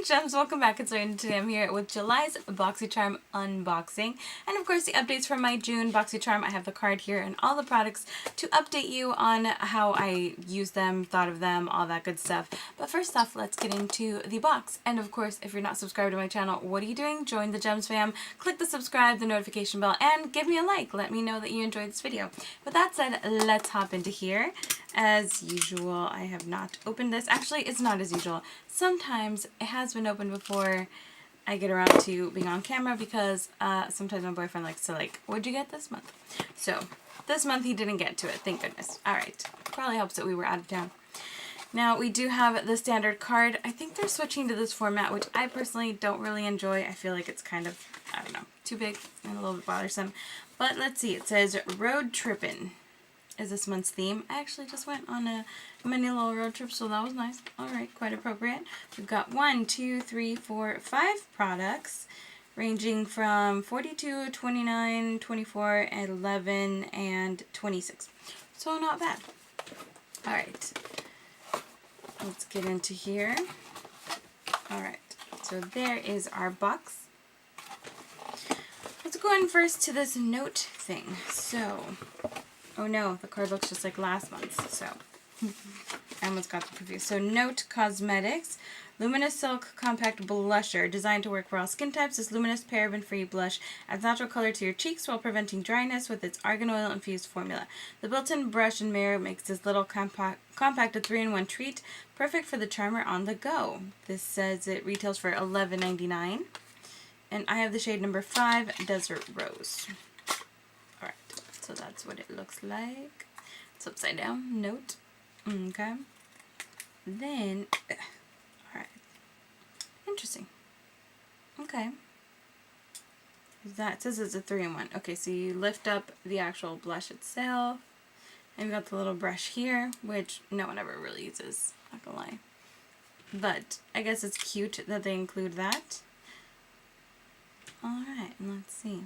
Hi Gems, welcome back. It's Lorena. Today I'm here with July's Boxycharm unboxing. And of course the updates from my June Boxycharm. I have the card here and all the products to update you on how I use them, thought of them, all that good stuff. But first off, let's get into the box. And of course, if you're not subscribed to my channel, what are you doing? Join the Gems fam, click the subscribe, the notification bell, and give me a like. Let me know that you enjoyed this video. With that said, let's hop into here. As usual, I have not opened this. Actually, it's not as usual. Sometimes it has been opened before I get around to being on camera because sometimes my boyfriend likes to what'd you get this month? So this month he didn't get to it, thank goodness. Alright, probably helps that we were out of town. Now we do have the standard card. I think they're switching to this format, which I personally don't really enjoy. I feel like it's kind of, I don't know, too big and a little bit bothersome. But let's see, it says Road Trippin' is this month's theme. I actually just went on a mini little road trip, so that was nice. Alright, quite appropriate. We've got 1, 2, 3, 4, 5 products ranging from 42, 29, 24, 11, and 26. So not bad. Alright, let's get into here. Alright, so there is our box. Let's go in first to this note thing. So, oh no, the card looks just like last month's, so I almost got the preview. So Note Cosmetics, Luminous Silk Compact Blusher, designed to work for all skin types. This luminous paraben-free blush adds natural color to your cheeks while preventing dryness with its argan oil infused formula. The built-in brush and mirror makes this little compact a 3-in-1 treat, perfect for the charmer on the go. This says it retails for $11.99, and I have the shade number 5, Desert Rose. Alright, so that's what it looks like. It's upside down. Note. Okay. Then, alright. Interesting. Okay. That says it's a 3-in-1. Okay, so you lift up the actual blush itself. And you've got the little brush here, which no one ever really uses, not gonna lie. But I guess it's cute that they include that. Alright, let's see.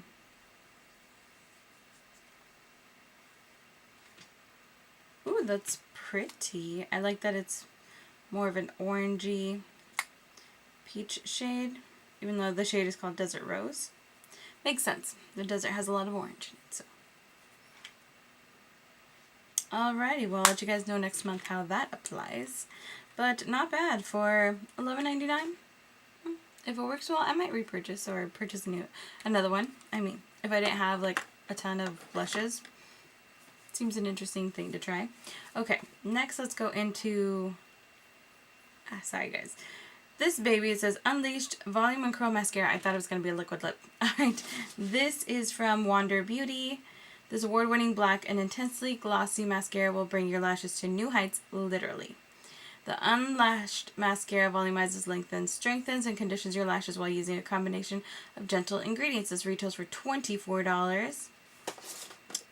Ooh, that's pretty. I like that it's more of an orangey peach shade, even though the shade is called Desert Rose. Makes sense. The desert has a lot of orange in it, so. Alrighty, well, I'll let you guys know next month how that applies. But not bad for $11.99. If it works well, I might repurchase or purchase another one. I mean, if I didn't have like a ton of blushes, seems an interesting thing to try. Okay, next let's go into, sorry guys. This baby, it says Unleashed Volume and Curl Mascara. I thought it was going to be a liquid lip. Alright, this is from Wander Beauty. This award-winning black and intensely glossy mascara will bring your lashes to new heights, literally. The Unlashed Mascara volumizes, lengthens, strengthens, and conditions your lashes while using a combination of gentle ingredients. This retails for $24.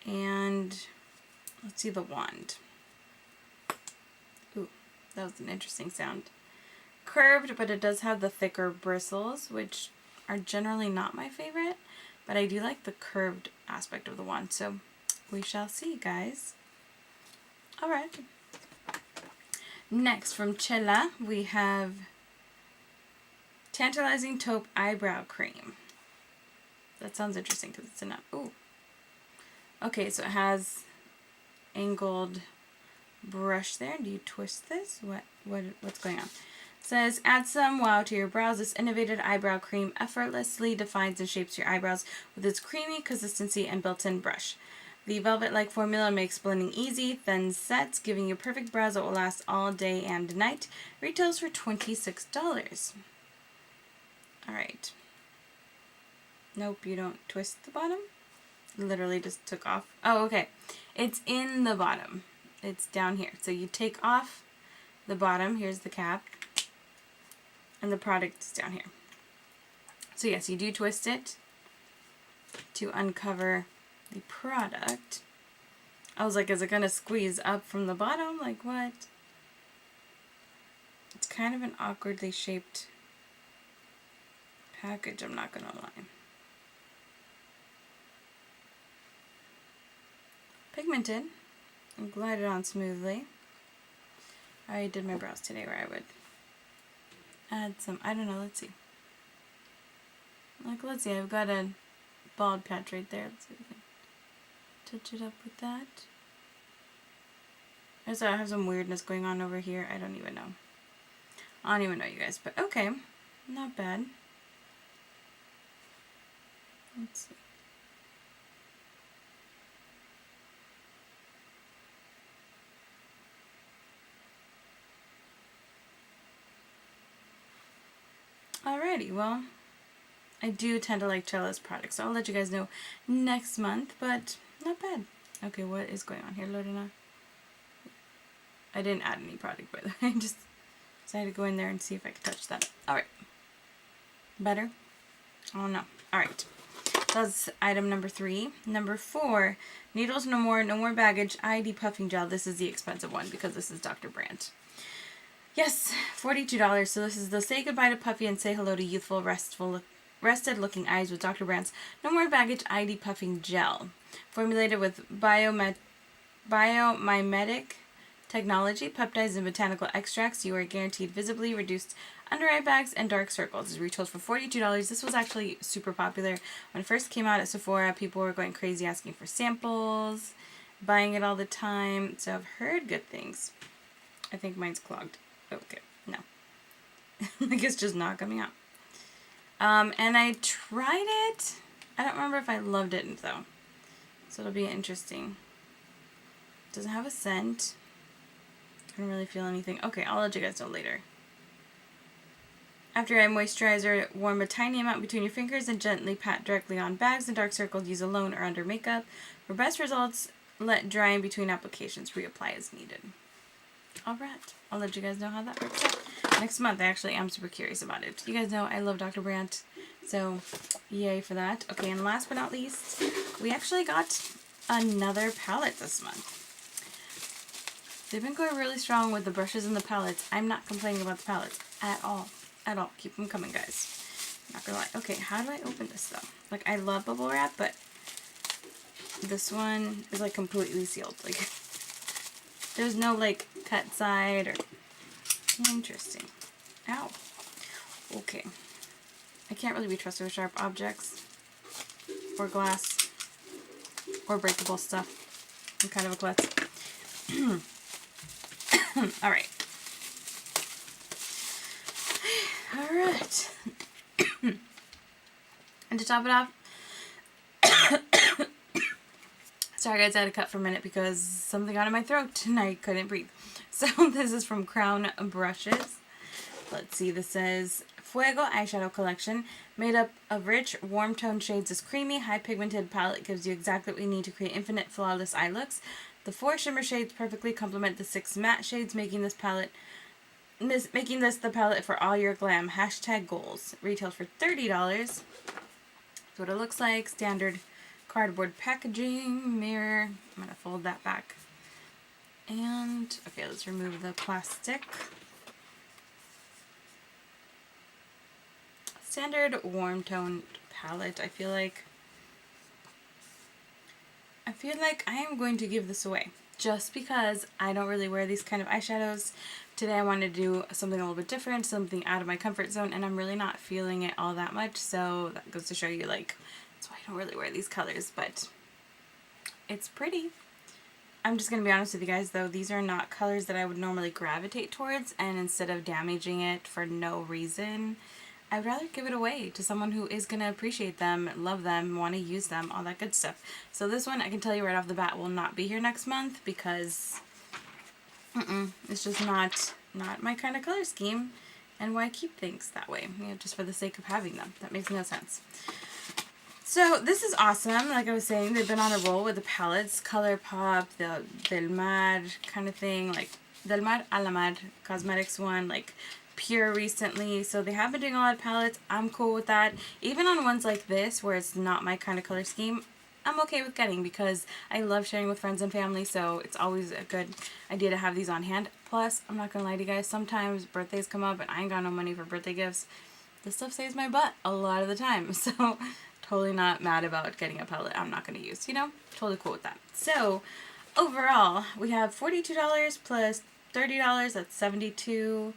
And let's see the wand. Ooh, that was an interesting sound. Curved, but it does have the thicker bristles, which are generally not my favorite, but I do like the curved aspect of the wand, so we shall see, guys. Alright. Next, from Chela, we have Tantalizing Taupe Eyebrow Cream. That sounds interesting because it's in a, ooh. Okay, so it has angled brush there. Do you twist this? What's going on? It says, add some wow to your brows. This innovative eyebrow cream effortlessly defines and shapes your eyebrows with its creamy consistency and built-in brush. The velvet-like formula makes blending easy, then sets, giving you perfect brows that will last all day and night. Retails for $26. Alright. Nope, you don't twist the bottom. Literally just took off. Oh, okay. It's in the bottom. It's down here. So you take off the bottom. Here's the cap. And the product is down here. So yes, you do twist it to uncover the product. I was like, is it going to squeeze up from the bottom? Like what? It's kind of an awkwardly shaped package, I'm not going to lie. Pigmented and glided on smoothly. I did my brows today where I would add some, I don't know, let's see. Like, let's see, I've got a bald patch right there. Let's see if we can touch it up with that. I have some weirdness going on over here. I don't even know. I don't even know, you guys, but okay. Not bad. Let's see. Alrighty, well, I do tend to like Cella's products, so I'll let you guys know next month, but not bad. Okay, what is going on here, Lorena? I didn't add any product, by the way. I just decided to go in there and see if I could touch that. Alright. Better? Oh no. Alright. That's item number 3. Number 4, needles no more baggage, ID puffing gel. This is the expensive one because this is Dr. Brandt. Yes, $42. So this is the Say Goodbye to Puffy and Say Hello to Youthful, Rested Looking Eyes with Dr. Brandt's No More Baggage ID Puffing Gel. Formulated with biomimetic technology, peptides, and botanical extracts, you are guaranteed visibly reduced under eye bags and dark circles. It retails for $42. This was actually super popular. When it first came out at Sephora, people were going crazy asking for samples, buying it all the time. So I've heard good things. I think mine's clogged. Okay, no. Like it's just not coming out. And I tried it. I don't remember if I loved it though. So it'll be interesting. It doesn't have a scent. I don't really feel anything. Okay, I'll let you guys know later. After your eye moisturizer, warm a tiny amount between your fingers and gently pat directly on bags and dark circles. Use alone or under makeup. For best results, let dry in between applications. Reapply as needed. Alright, I'll let you guys know how that works out next month. I actually am super curious about it. You guys know I love Dr. Brandt, so yay for that. Okay, and last but not least, we actually got another palette this month. They've been going really strong with the brushes and the palettes. I'm not complaining about the palettes at all. At all. Keep them coming, guys. I'm not gonna lie. Okay, how do I open this though? Like, I love bubble wrap, but this one is like completely sealed. Like, there's no like cut side or... Interesting. Ow. Okay. I can't really be trusted with sharp objects or glass or breakable stuff. I'm kind of a klutz. Alright. Alright. And to top it off, sorry guys, I had to cut for a minute because something got in my throat and I couldn't breathe. So this is from Crown Brushes. Let's see, this says Fuego Eyeshadow Collection. Made up of rich, warm tone shades, this creamy, high pigmented palette gives you exactly what you need to create infinite, flawless eye looks. The 4 shimmer shades perfectly complement the 6 matte shades, making this the palette for all your glam. Hashtag goals. Retails for $30. That's what it looks like. Standard cardboard packaging, mirror. I'm going to fold that back. And, okay, let's remove the plastic. Standard warm toned palette. I feel like I am going to give this away just because I don't really wear these kind of eyeshadows. Today I wanted to do something a little bit different, something out of my comfort zone, and I'm really not feeling it all that much, so that goes to show you, like, that's why I don't really wear these colors, but it's pretty. I'm just going to be honest with you guys, though, these are not colors that I would normally gravitate towards, and instead of damaging it for no reason, I'd rather give it away to someone who is going to appreciate them, love them, want to use them, all that good stuff. So this one, I can tell you right off the bat, will not be here next month because it's just not my kind of color scheme, and why keep things that way, you know, just for the sake of having them. That makes no sense. So this is awesome. Like I was saying, they've been on a roll with the palettes, ColourPop, the Del Mar kind of thing, like Del Mar a la Mar Cosmetics one, like Pure recently. So they have been doing a lot of palettes. I'm cool with that. Even on ones like this where it's not my kind of color scheme, I'm okay with getting because I love sharing with friends and family, so it's always a good idea to have these on hand. Plus, I'm not gonna lie to you guys, sometimes birthdays come up and I ain't got no money for birthday gifts. This stuff saves my butt a lot of the time, so totally not mad about getting a palette I'm not gonna use, you know? Totally cool with that. So, overall, we have $42 plus $30, that's $72,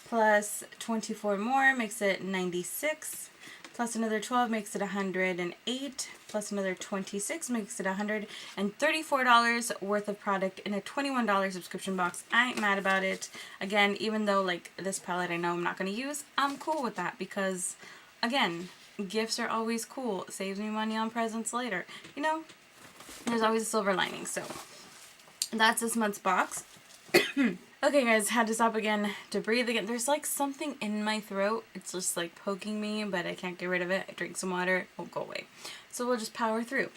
plus 24 more makes it 96, plus another 12 makes it 108, plus another 26 makes it $134 worth of product in a $21 subscription box. I ain't mad about it. Again, even though like this palette I know I'm not going to use, I'm cool with that because, again, gifts are always cool. It saves me money on presents later. You know, there's always a silver lining. So that's this month's box. Okay guys, had to stop again to breathe again. There's like something in my throat. It's just like poking me, but I can't get rid of it. I drink some water, it won't go away. So we'll just power through.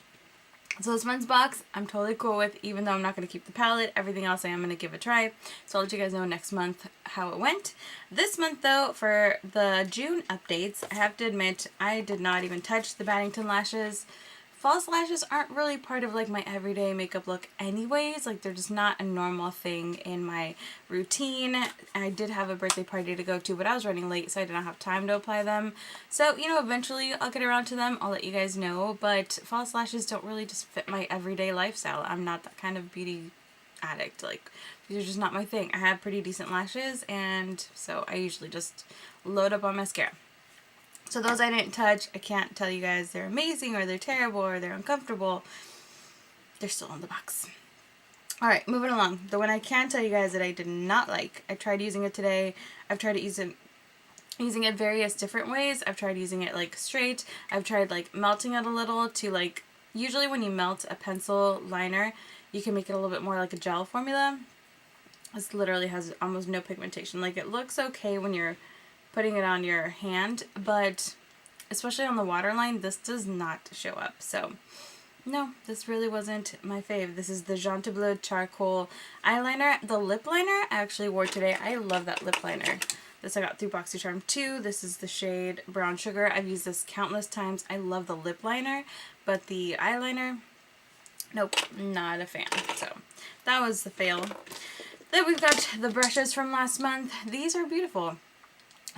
So this month's box, I'm totally cool with, even though I'm not going to keep the palette. Everything else I am going to give a try. So I'll let you guys know next month how it went. This month though, for the June updates, I have to admit, I did not even touch the Paddington lashes. False lashes aren't really part of like my everyday makeup look anyways. Like they're just not a normal thing in my routine. I did have a birthday party to go to, but I was running late, so I did not have time to apply them. So, you know, eventually I'll get around to them. I'll let you guys know. But false lashes don't really just fit my everyday lifestyle. I'm not that kind of beauty addict. Like, these are just not my thing. I have pretty decent lashes, and so I usually just load up on mascara. So those I didn't touch. I can't tell you guys they're amazing or they're terrible or they're uncomfortable. They're still in the box. Alright, moving along. The one I can tell you guys that I did not like. I tried using it today. I've tried using it various different ways. I've tried using it like straight. I've tried like melting it a little to like, usually when you melt a pencil liner, you can make it a little bit more like a gel formula. This literally has almost no pigmentation. Like it looks okay when you're putting it on your hand, but especially on the waterline, this does not show up. So no, this really wasn't my fave. This is the Jean Bleu Charcoal Eyeliner. The lip liner I actually wore today. I love that lip liner. This I got through Boxycharm too. This is the shade Brown Sugar. I've used this countless times. I love the lip liner, but the eyeliner, nope, not a fan. So that was the fail. Then we've got the brushes from last month. These are beautiful.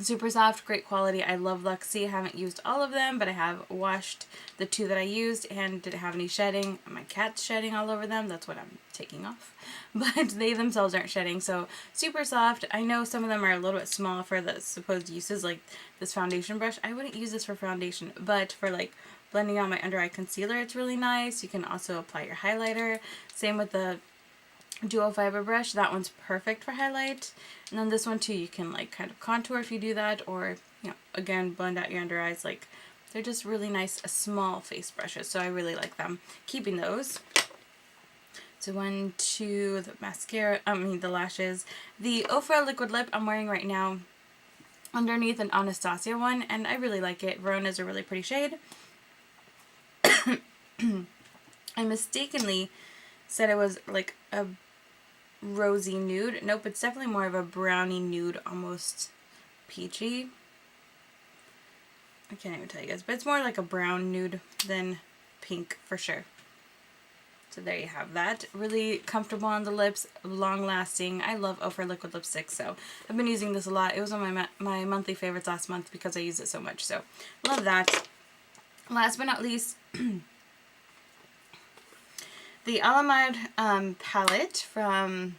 Super soft, great quality. I love Luxie. I haven't used all of them, but I have washed the two that I used and didn't have any shedding. My cat's shedding all over them. That's what I'm taking off. But they themselves aren't shedding, so super soft. I know some of them are a little bit small for the supposed uses, like this foundation brush. I wouldn't use this for foundation, but for like blending out my under eye concealer, it's really nice. You can also apply your highlighter. Same with the dual fiber brush. That one's perfect for highlight. And then this one too, you can like kind of contour if you do that, or, you know, again, blend out your under eyes. Like, they're just really nice small face brushes, so I really like them. Keeping those. So 1, 2, the mascara, the lashes. The Ofra liquid lip I'm wearing right now underneath an Anastasia one, and I really like it. Verona's a really pretty shade. I mistakenly said it was like a rosy nude. Nope, it's definitely more of a brownie nude, almost peachy. I can't even tell you guys, but it's more like a brown nude than pink for sure. So there you have that. Really comfortable on the lips, long lasting. I love Ofra liquid lipstick, so I've been using this a lot. It was one of my monthly favorites last month because I use it so much, so love that. Last but not least, the Alamar palette from,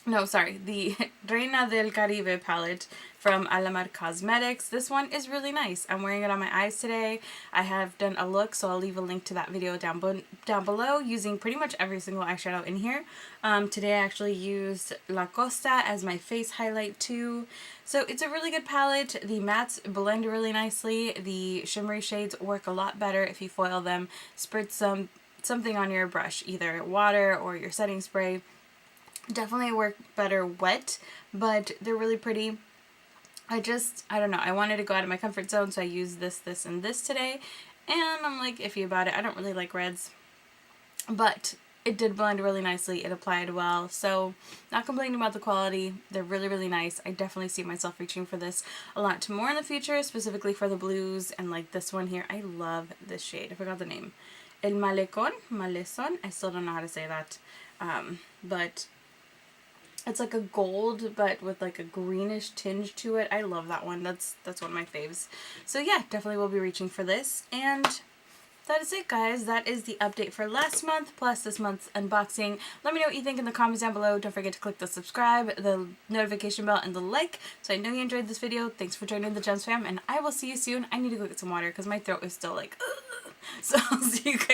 no, sorry, the Reina del Caribe palette from Alamar Cosmetics. This one is really nice. I'm wearing it on my eyes today. I have done a look, so I'll leave a link to that video down below, using pretty much every single eyeshadow in here. Today I actually used La Costa as my face highlight too. So it's a really good palette. The mattes blend really nicely. The shimmery shades work a lot better if you foil them. Spritz something on your brush, either water or your setting spray. Definitely work better wet, but they're really pretty. I don't know, I wanted to go out of my comfort zone, so I used this, and this today, and I'm like iffy about it. I don't really like reds, but it did blend really nicely. It applied well, so not complaining about the quality. They're really, really nice. I definitely see myself reaching for this a lot more in the future, specifically for the blues, and like this one here. I love this shade. I forgot the name. El Malecon? I still don't know how to say that, but it's like a gold, but with like a greenish tinge to it. I love that one. That's one of my faves. So yeah, definitely will be reaching for this. And that is it, guys. That is the update for last month plus this month's unboxing. Let me know what you think in the comments down below. Don't forget to click the subscribe, the notification bell, and the like so I know you enjoyed this video. Thanks for joining the Gems fam, and I will see you soon. I need to go get some water because my throat is still like, ugh. So I'll see you guys